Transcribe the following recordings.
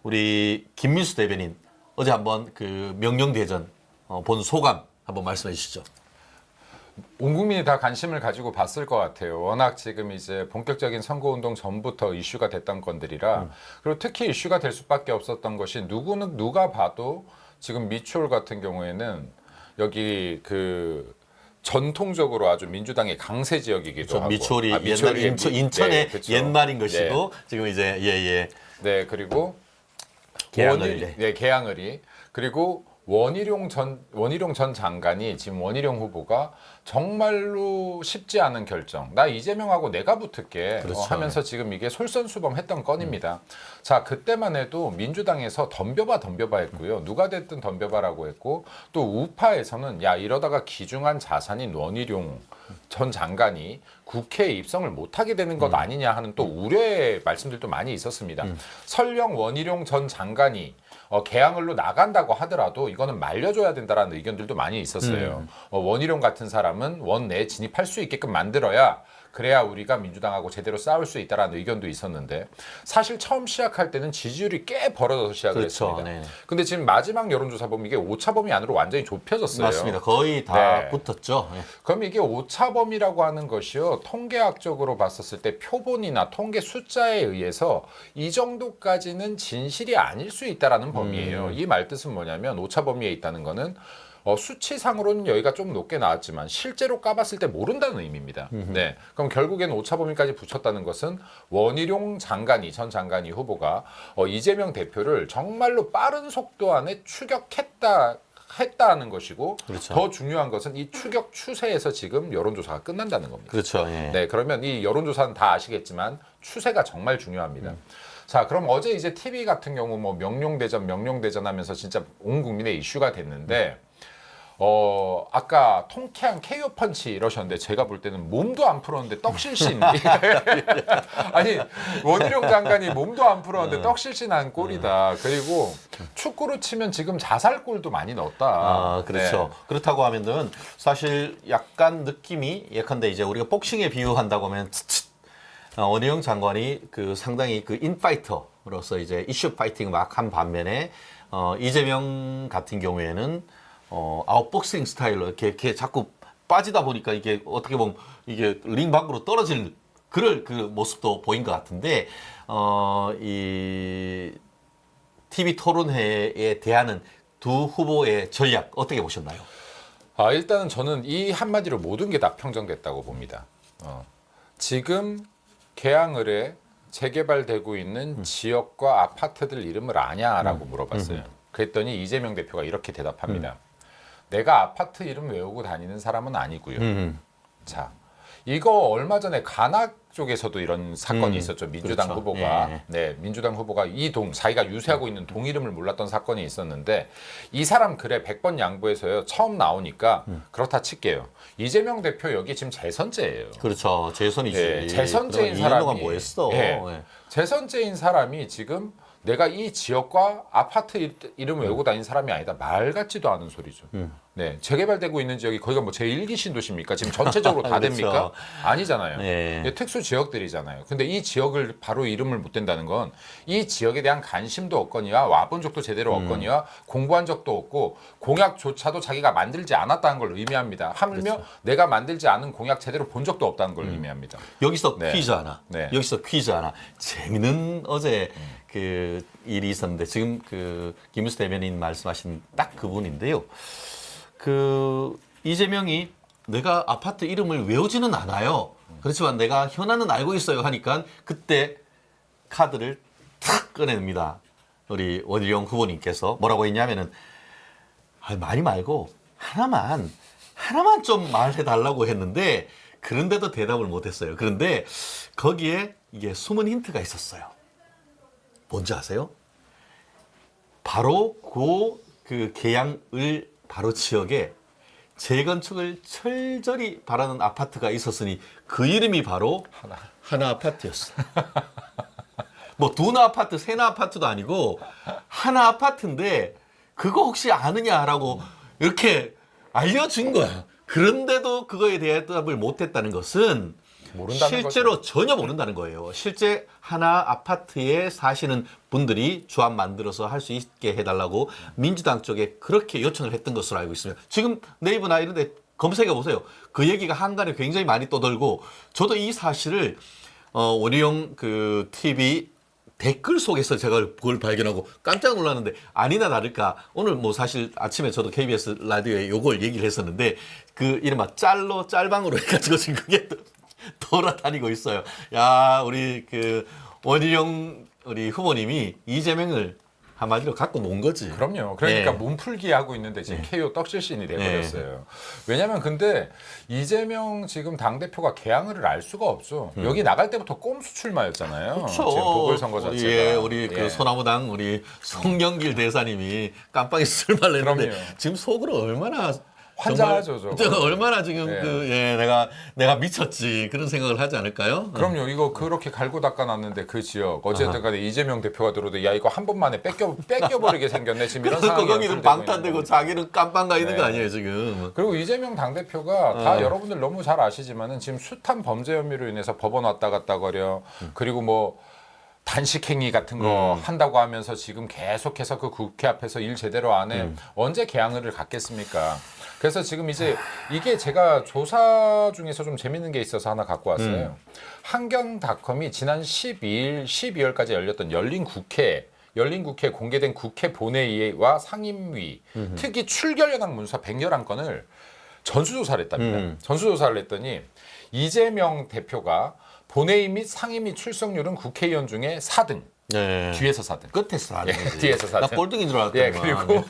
우리 김민수 대변인 어제 한번 그 명령대전 본 소감 한번 말씀해 주시죠. 온 국민이 다 관심을 가지고 봤을 것 같아요. 워낙 지금 이제 본격적인 선거운동 전부터 이슈가 됐던 건들이라 그리고 특히 이슈가 될 수밖에 없었던 것이 누가 봐도 지금 미추홀 같은 경우에는 여기 그 전통적으로 아주 민주당의 강세 지역이기도 하고 미추홀이 옛날 미추홀이 인천의 그렇죠. 옛말인 것이고 지금 이제 네, 그리고 계양을 계양을이 그리고 원희룡 전 장관이 지금 원희룡 후보가 정말로 쉽지 않은 결정. 나 이재명하고 내가 붙을게 그렇죠. 하면서 지금 이게 솔선수범했던 건입니다. 자, 그때만 해도 민주당에서 덤벼봐 했고요. 누가 됐든 덤벼봐라고 했고 또 우파에서는 야 이러다가 귀중한 자산인 원희룡 전 장관이 국회에 입성을 못하게 되는 것 아니냐 하는 또 우려의 말씀들도 많이 있었습니다. 설령 원희룡 전 장관이 개항을로 나간다고 하더라도 이거는 말려줘야 된다라는 의견들도 많이 있었어요. 원희룡 같은 사람은 원내에 진입할 수 있게끔 만들어야 그래야 우리가 민주당하고 제대로 싸울 수 있다라는 의견도 있었는데 사실 처음 시작할 때는 지지율이 꽤 벌어져서 시작을 그렇죠. 했습니다. 네. 근데 지금 마지막 여론조사 보면 이게 오차범위 안으로 완전히 좁혀졌어요. 맞습니다. 거의 다 네. 붙었죠. 네. 그럼 이게 오차범위라고 하는 것이요. 통계학적으로 봤었을 때 표본이나 통계 숫자에 의해서 이 정도까지는 진실이 아닐 수 있다라는 범위예요. 이 말뜻은 뭐냐면 오차범위에 있다는 거는 수치상으로는 여기가 좀 높게 나왔지만 실제로 까봤을 때 모른다는 의미입니다. 네, 그럼 결국에는 오차범위까지 붙였다는 것은 원희룡 전 장관이 후보가 이재명 대표를 정말로 빠른 속도 안에 했다는 것이고 그렇죠. 더 중요한 것은 이 추격 추세에서 지금 여론조사가 끝난다는 겁니다. 그렇죠. 예. 네, 그러면 이 여론조사는 다 아시겠지만 추세가 정말 중요합니다. 자, 그럼 어제 이제 TV 같은 경우 뭐 명령대전 하면서 진짜 온 국민의 이슈가 됐는데 아까 통쾌한 KO 펀치 이러셨는데 제가 볼 때는 몸도 안 풀었는데 떡실신 아니 원희룡 장관이 몸도 안 풀었는데 떡실신한 골이다. 그리고 축구로 치면 지금 자살골도 많이 넣었다. 아, 그렇죠. 네. 그렇다고 하면은 사실 약간 느낌이 예컨대 이제 우리가 복싱에 비유한다고 하면 원희룡 장관이 그 상당히 그 인파이터로서 이제 이슈 파이팅 막 한 반면에 이재명 같은 경우에는 아웃복싱 스타일로 이렇게 자꾸 빠지다 보니까 이게 어떻게 보면 이게 링 밖으로 떨어지는 그럴 그 모습도 보인 것 같은데 이 TV 토론회에 대하는 두 후보의 전략 어떻게 보셨나요? 일단은 저는 이 한마디로 모든 게 다 평정됐다고 봅니다. 지금 계양을에 재개발되고 있는 지역과 아파트들 이름을 아냐라고 물어봤어요. 그랬더니 이재명 대표가 이렇게 대답합니다. 내가 아파트 이름 외우고 다니는 사람은 아니고요. 자, 이거 얼마 전에 가나 쪽에서도 이런 사건이 있었죠. 민주당 그렇죠. 후보가 예. 네, 민주당 후보가 이 자기가 유세하고 있는 동 이름을 몰랐던 사건이 있었는데 이 사람 글에 100번 양보해서요. 처음 나오니까 그렇다 칠게요. 이재명 대표 여기 지금 재선제예요. 그렇죠. 재선이지. 예, 재선제인 그동안 2년 동안 사람이 뭐 했어. 예, 예. 재선제인 사람이 지금 내가 이 지역과 아파트 이름을 외우고 다니는 사람이 아니다. 말 같지도 않은 소리죠. 네, 재개발되고 있는 지역이 거기가 뭐 제1기 신도시입니까? 지금 전체적으로 다 그렇죠. 됩니까? 아니잖아요. 예. 이게 특수 지역들이잖아요. 근데 이 지역을 바로 이름을 못 댄다는 건 이 지역에 대한 관심도 없거니와 와본 적도 제대로 없거니와 공부한 적도 없고 공약조차도 자기가 만들지 않았다는 걸 의미합니다. 하물며 그렇죠. 내가 만들지 않은 공약 제대로 본 적도 없다는 걸 의미합니다. 여기서 네. 퀴즈 하나. 네. 여기서 퀴즈 하나. 재밌는 어제 그 일이 있었는데 지금 그 김우수 대변인 말씀하신 딱 그분인데요. 그 이재명이 내가 아파트 이름을 외우지는 않아요. 그렇지만 내가 현안은 알고 있어요 하니까 그때 카드를 탁 꺼냅니다. 우리 원희룡 후보님께서 뭐라고 했냐면은 많이 말고 하나만 좀 말해달라고 했는데 그런데도 대답을 못했어요. 그런데 거기에 이게 숨은 힌트가 있었어요. 뭔지 아세요? 바로 그 계양을 바로 지역에 재건축을 철저히 바라는 아파트가 있었으니 그 이름이 바로 하나 아파트였어. 뭐 두나 아파트, 세나 아파트도 아니고 하나 아파트인데 그거 혹시 아느냐라고 이렇게 알려준 거야. 그런데도 그거에 대답을 못했다는 것은 모른다는 실제로 전혀 모른다는 거예요. 실제 하나 아파트에 사시는 분들이 조합 만들어서 할 수 있게 해달라고 민주당 쪽에 그렇게 요청을 했던 것으로 알고 있습니다. 지금 네이버나 이런 데 검색해 보세요. 그 얘기가 한간에 굉장히 많이 떠돌고 저도 이 사실을 원희룡 그 TV 댓글 속에서 제가 그걸 발견하고 깜짝 놀랐는데 아니나 다를까 오늘 뭐 사실 아침에 저도 KBS 라디오에 요걸 얘기를 했었는데 그 이른바 짤방으로 해가지고 지금 그게 돌아다니고 있어요. 야 우리 그 원희룡 우리 후보님이 이재명을 한마디로 갖고 논 거지. 그럼요. 그러니까 네. 몸풀기 하고 있는데 지금 KO 떡실신이 돼버렸어요. 왜냐하면 근데 이재명 지금 당대표가 개항을 알 수가 없죠. 여기 나갈 때부터 꼼수 출마였잖아요. 그렇죠. 지금 보궐선거 자체가. 우리 그 소나무당 우리 송영길 대사님이 깜빡이 술말을 했는데 그럼요. 지금 속으로 얼마나 환장하죠, 정말 저거. 얼마나 지금 네. 내가 미쳤지 그런 생각을 하지 않을까요? 그럼요. 이거 그렇게 갈고 닦아놨는데 그 지역 어쨌든 간에 이재명 대표가 들어도 야 이거 한 번만에 뺏겨버리게 생겼네. 지금 이런 상황이 거기는 연출되고 방탄되고 있는 자기는 깜빵 가 있는 네. 거 아니에요 지금? 그리고 이재명 당대표가 다 여러분들 너무 잘 아시지만은 지금 숱한 범죄 혐의로 인해서 법원 왔다 갔다 거려. 그리고 뭐 단식행위 같은 거 한다고 하면서 지금 계속해서 그 국회 앞에서 일 제대로 안 해. 언제 개항을 갖겠습니까? 그래서 지금 이제 이게 제가 조사 중에서 좀 재밌는 게 있어서 하나 갖고 왔어요. 한경닷컴이 지난 12월까지 열렸던 열린 국회 공개된 국회 본회의와 상임위 특히 출결연항 문서 111건을 전수조사를 했답니다. 전수조사를 했더니 이재명 대표가 본회의 및 상임위 출석률은 국회의원 중에 4등. 네. 뒤에서 4등. 끝에서 하는 거지. 뒤에서 4등. 나 꼴등인 줄 알았더니. 예, 그리고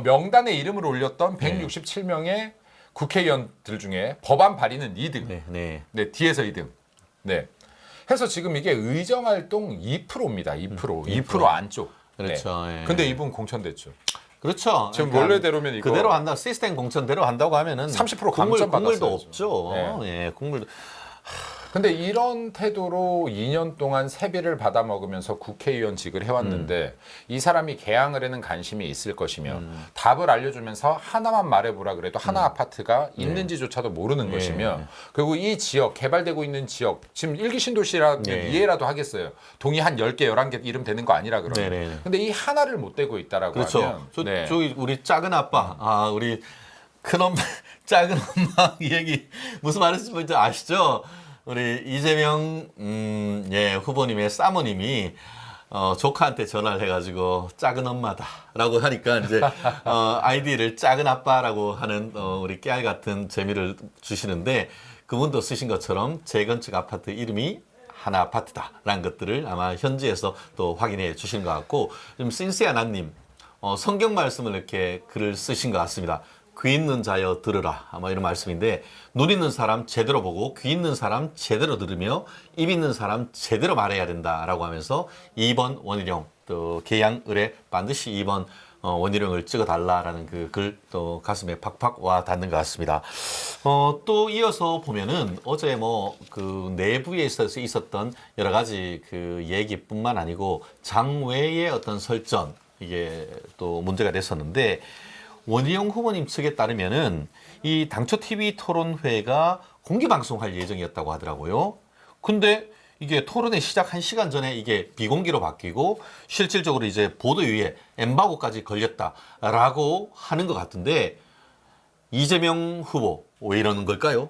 명단에 이름을 올렸던 167명의 국회의원들 중에 법안 발의는 2등. 네. 네, 뒤에서 2등. 네. 해서 지금 이게 의정 활동 2%입니다. 2% 안쪽. 그렇죠. 네. 예. 근데 이분 공천됐죠. 그렇죠. 지금 원래대로면 이거 그대로 한다. 시스템 공천대로 한다고 하면은 30% 국물도 감점받았어야죠. 없죠. 네. 예, 국물도. 근데 이런 태도로 2년 동안 세비를 받아 먹으면서 국회의원직을 해왔는데 이 사람이 개항을에는 관심이 있을 것이며 답을 알려주면서 하나만 말해보라 그래도 하나 아파트가 있는지조차도 모르는 것이며 그리고 이 지역 개발되고 있는 지역 지금 일기 신도시라면 이해라도 하겠어요. 동이 한 10개 11개 이름 되는 거 아니라 그러면. 네네. 근데 이 하나를 못 대고 있다라고 그렇죠. 하면 저기 우리 작은 아빠, 우리 큰 엄마, 작은 엄마 이 얘기 무슨 말인지 아시죠? 우리 이재명 후보님의 사모님이 조카한테 전화를 해가지고 작은 엄마다라고 하니까 이제 아이디를 작은 아빠라고 하는 우리 깨알 같은 재미를 주시는데 그분도 쓰신 것처럼 재건축 아파트 이름이 하나 아파트다라는 것들을 아마 현지에서 또 확인해 주시는 것 같고 좀 신세아나님 성경 말씀을 이렇게 글을 쓰신 것 같습니다. 귀 있는 자여 들으라 아마 이런 말씀인데 눈 있는 사람 제대로 보고 귀 있는 사람 제대로 들으며 입 있는 사람 제대로 말해야 된다라고 하면서 2번 원희룡 또 개양 을에 반드시 2번 원희룡을 찍어달라라는 그 글 또 가슴에 팍팍 와 닿는 것 같습니다. 또 이어서 보면은 어제 뭐 그 내부에 있었던 여러 가지 그 얘기뿐만 아니고 장외의 어떤 설전 이게 또 문제가 됐었는데 원희룡 후보님 측에 따르면은 이 당초 TV 토론회가 공개 방송할 예정이었다고 하더라고요. 근데 이게 토론회 시작 1시간 전에 이게 비공개로 바뀌고 실질적으로 이제 보도위에 엠바고까지 걸렸다라고 하는 것 같은데 이재명 후보 왜 이러는 걸까요?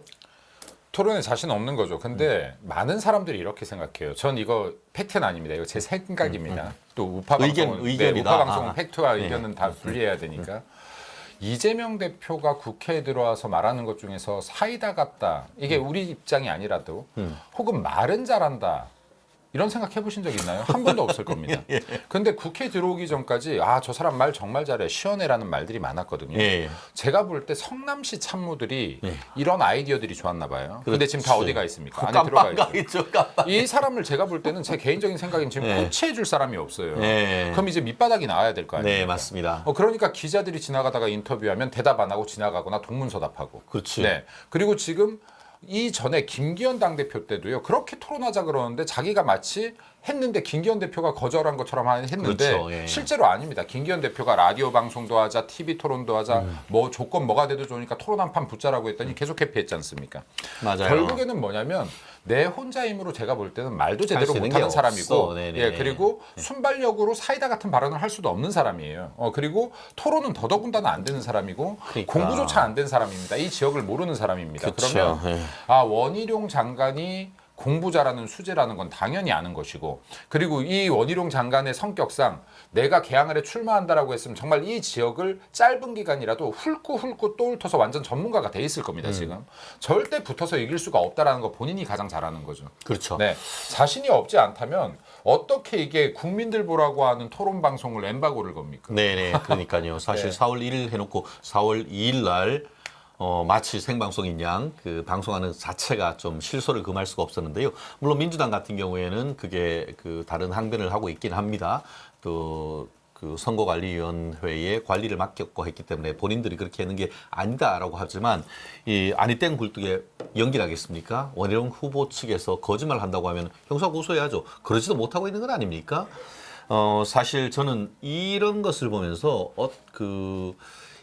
토론에 자신 없는 거죠. 근데 많은 사람들이 이렇게 생각해요. 전 이거 팩트는 아닙니다. 이거 제 생각입니다. 또 우파 방송은 의견이다. 우파 방송은 팩트와 네. 의견은 다 분리해야 되니까. 이재명 대표가 국회에 들어와서 말하는 것 중에서 사이다 같다. 이게 우리 입장이 아니라도 혹은 말은 잘한다. 이런 생각 해보신 적 있나요? 한 번도 없을 겁니다. 근데 국회 들어오기 전까지 저 사람 말 정말 잘해. 시원해라는 말들이 많았거든요. 예. 제가 볼 때 성남시 참모들이 이런 아이디어들이 좋았나 봐요. 근데 지금 다 그렇지. 어디 가 있습니까? 안에 들어가 깜빡 있죠. 있죠. 깜빡. 이 사람을 제가 볼 때는 제 개인적인 생각엔 지금 네. 코치해 줄 사람이 없어요. 네. 그럼 이제 밑바닥이 나와야 될 거 아니에요? 네, 맞습니다. 그러니까 기자들이 지나가다가 인터뷰하면 대답 안 하고 지나가거나 동문서답하고. 그렇지. 네. 그리고 지금 이전에 김기현 당대표 때도요. 그렇게 토론하자 그러는데 자기가 마치 했는데 김기현 대표가 거절한 것처럼 했는데 그렇죠, 예. 실제로 아닙니다. 김기현 대표가 라디오 방송도 하자, TV 토론도 하자, 뭐 조건 뭐가 돼도 좋으니까 토론 한 판 붙자라고 했더니 계속 회피했지 않습니까? 맞아요. 결국에는 뭐냐면 내 혼자 힘으로 제가 볼 때는 말도 제대로 수 있는 못하는 게 사람이고, 없어. 네네. 예, 그리고 순발력으로 사이다 같은 발언을 할 수도 없는 사람이에요. 그리고 토론은 더더군다나 안 되는 사람이고 그러니까. 공부조차 안 된 사람입니다. 이 지역을 모르는 사람입니다. 그쵸. 그러면 예. 원희룡 장관이 공부 잘하는 수재라는 건 당연히 아는 것이고, 그리고 이 원희룡 장관의 성격상 내가 개항을에 출마한다라고 했으면 정말 이 지역을 짧은 기간이라도 훑고 또 훑어서 완전 전문가가 돼 있을 겁니다. 지금 절대 붙어서 이길 수가 없다라는 거 본인이 가장 잘 아는 거죠. 그렇죠. 네, 자신이 없지 않다면 어떻게 이게 국민들 보라고 하는 토론 방송을 엠바고를 겁니까? 네네. 그러니까요. 사실 네. 4월 1일 해놓고 4월 2일 날 마치 생방송인 양 그 방송하는 자체가 좀 실소를 금할 수가 없었는데요. 물론 민주당 같은 경우에는 그게 그 다른 항변을 하고 있긴 합니다. 또 그 선거관리위원회에 관리를 맡겼고 했기 때문에 본인들이 그렇게 하는 게 아니다라고 하지만 이 아니 땡 굴뚝에 연기라겠습니까? 원희룡 후보 측에서 거짓말 한다고 하면 형사 고소해야죠. 그러지도 못하고 있는 건 아닙니까? 사실 저는 이런 것을 보면서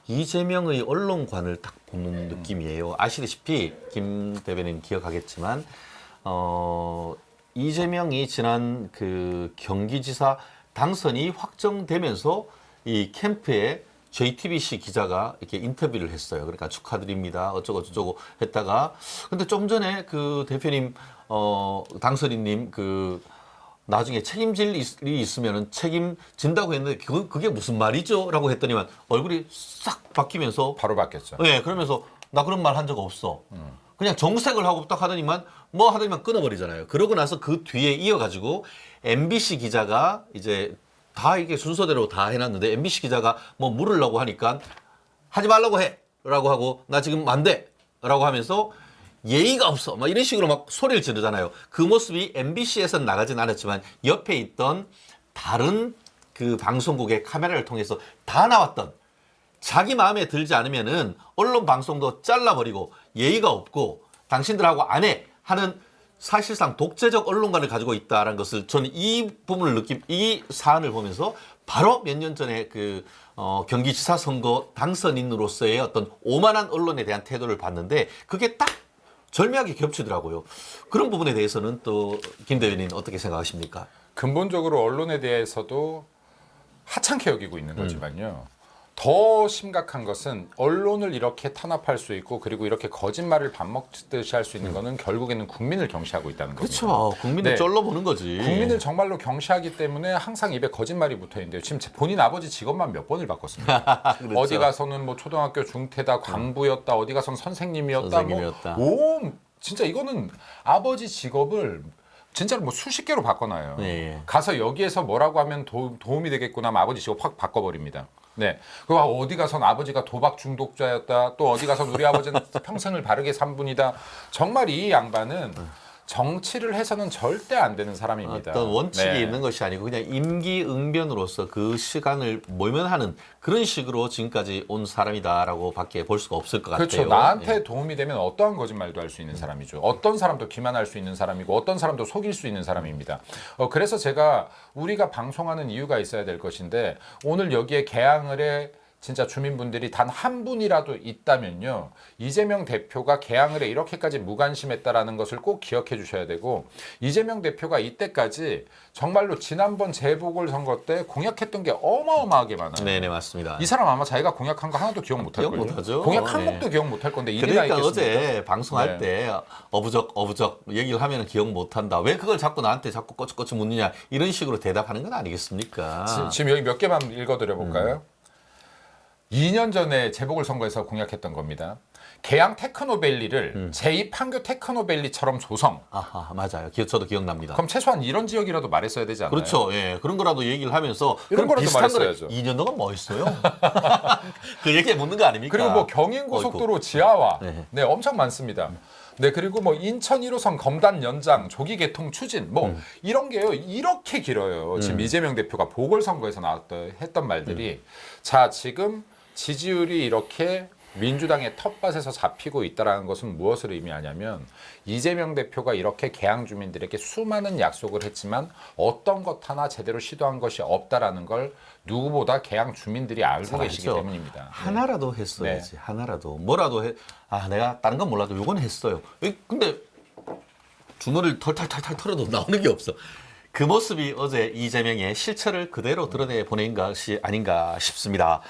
이재명의 언론관을 딱 보는 느낌이에요. 아시다시피 김 대변인 기억하겠지만 이재명이 지난 그 경기지사 당선이 확정되면서 이 캠프에 JTBC 기자가 이렇게 인터뷰를 했어요. 그러니까 축하드립니다. 어쩌고 저쩌고 했다가 근데 좀 전에 그 대표님 당선인님 그 나중에 책임질 일이 있으면 책임진다고 했는데 그게 무슨 말이죠? 라고 했더니만 얼굴이 싹 바뀌면서 바로 바뀌었죠. 네, 그러면서 나 그런 말 한 적 없어. 그냥 정색을 하고 딱 하더니만 뭐 하더니만 끊어버리잖아요. 그러고 나서 그 뒤에 이어가지고 MBC 기자가 이제 다 이게 순서대로 다 해놨는데 MBC 기자가 뭐 물으려고 하니까 하지 말라고 해! 라고 하고 나 지금 안 돼! 라고 하면서 예의가 없어. 막 이런 식으로 막 소리를 지르잖아요. 그 모습이 MBC에서는 나가진 않았지만 옆에 있던 다른 그 방송국의 카메라를 통해서 다 나왔던 자기 마음에 들지 않으면은 언론 방송도 잘라버리고 예의가 없고 당신들하고 안 해 하는 사실상 독재적 언론관을 가지고 있다라는 것을 저는 이 부분을 이 사안을 보면서 바로 몇 년 전에 그 경기지사 선거 당선인으로서의 어떤 오만한 언론에 대한 태도를 봤는데 그게 딱 절묘하게 겹치더라고요. 그런 부분에 대해서는 또 김 대변인 어떻게 생각하십니까? 근본적으로 언론에 대해서도 하찮게 여기고 있는 거지만요. 더 심각한 것은 언론을 이렇게 탄압할 수 있고 그리고 이렇게 거짓말을 밥 먹듯이 할 수 있는 거는 결국에는 국민을 경시하고 있다는 겁니다. 그렇죠. 국민을 네. 쫄러보는 거지. 국민을 정말로 경시하기 때문에 항상 입에 거짓말이 붙어 있는데요. 지금 본인 아버지 직업만 몇 번을 바꿨습니다. 그렇죠. 어디 가서는 뭐 초등학교 중퇴다, 광부였다, 어디 가서는 선생님이었다, 뭐 진짜 이거는 아버지 직업을 진짜로 뭐 수십 개로 바꿔놔요. 네. 가서 여기에서 뭐라고 하면 도움이 되겠구나 하면 아버지 직업 확 바꿔버립니다. 네. 그리고 어디 가선 아버지가 도박 중독자였다. 또 어디 가선 우리 아버지는 평생을 바르게 산 분이다. 정말 이 양반은 정치를 해서는 절대 안 되는 사람입니다. 어떤 원칙이 네. 있는 것이 아니고 그냥 임기응변으로서 그 시간을 모면하는 그런 식으로 지금까지 온 사람이다라고 밖에 볼 수가 없을 것 그렇죠. 같아요. 나한테 네. 도움이 되면 어떠한 거짓말도 할 수 있는 사람이죠. 어떤 사람도 기만할 수 있는 사람이고 어떤 사람도 속일 수 있는 사람입니다. 그래서 제가 우리가 방송하는 이유가 있어야 될 것인데 오늘 여기에 개항을 해 진짜 주민분들이 단 한 분이라도 있다면요. 이재명 대표가 개항을 해 이렇게까지 무관심했다라는 것을 꼭 기억해 주셔야 되고 이재명 대표가 이때까지 정말로 지난번 재보궐선거 때 공약했던 게 어마어마하게 많아요. 네네 맞습니다. 이 사람 아마 자기가 공약한 거 하나도 기억 못할 기억 거예요. 못하죠. 공약 한 네. 목도 기억 못할 건데 일이나 그러니까 있겠습니까? 어제 방송할 네. 때 어부적 얘기를 하면 기억 못한다. 왜 그걸 자꾸 나한테 자꾸 꼬치꼬치 묻느냐 이런 식으로 대답하는 건 아니겠습니까? 지금 여기 몇 개만 읽어드려 볼까요? 2년 전에 재보궐선거에서 공약했던 겁니다. 개항 테크노밸리를 제2 판교 테크노밸리처럼 조성. 아하 맞아요. 저도 기억납니다. 그럼 최소한 이런 지역이라도 말했어야 되지 않나요? 그렇죠. 예. 그런 거라도 얘기를 하면서 이런 그럼 거라도 비슷한 거를 말했어야죠. 2년 동안 뭐 했어요? 그 얘기에 묻는 거 아닙니까? 그리고 뭐 경인고속도로 지하화. 네. 네, 엄청 많습니다. 네, 그리고 뭐 인천 1호선 검단 연장, 조기 개통 추진, 뭐 이런 게요, 이렇게 길어요. 지금 이재명 대표가 보궐선거에서 했던 말들이. 자, 지금 지지율이 이렇게 민주당의 텃밭에서 잡히고 있다라는 것은 무엇을 의미하냐면 이재명 대표가 이렇게 개항 주민들에게 수많은 약속을 했지만 어떤 것 하나 제대로 시도한 것이 없다라는 걸 누구보다 개항 주민들이 알고 잘 계시기 알죠. 때문입니다. 하나라도 했어야지. 하나라도 뭐라도 해. 아 내가 다른 건 몰라도 요건 했어요. 근데 주머니를 털털털털 털어도 나오는 게 없어. 그 모습이 어제 이재명의 실체를 그대로 드러내 보낸 것이 아닌가 싶습니다.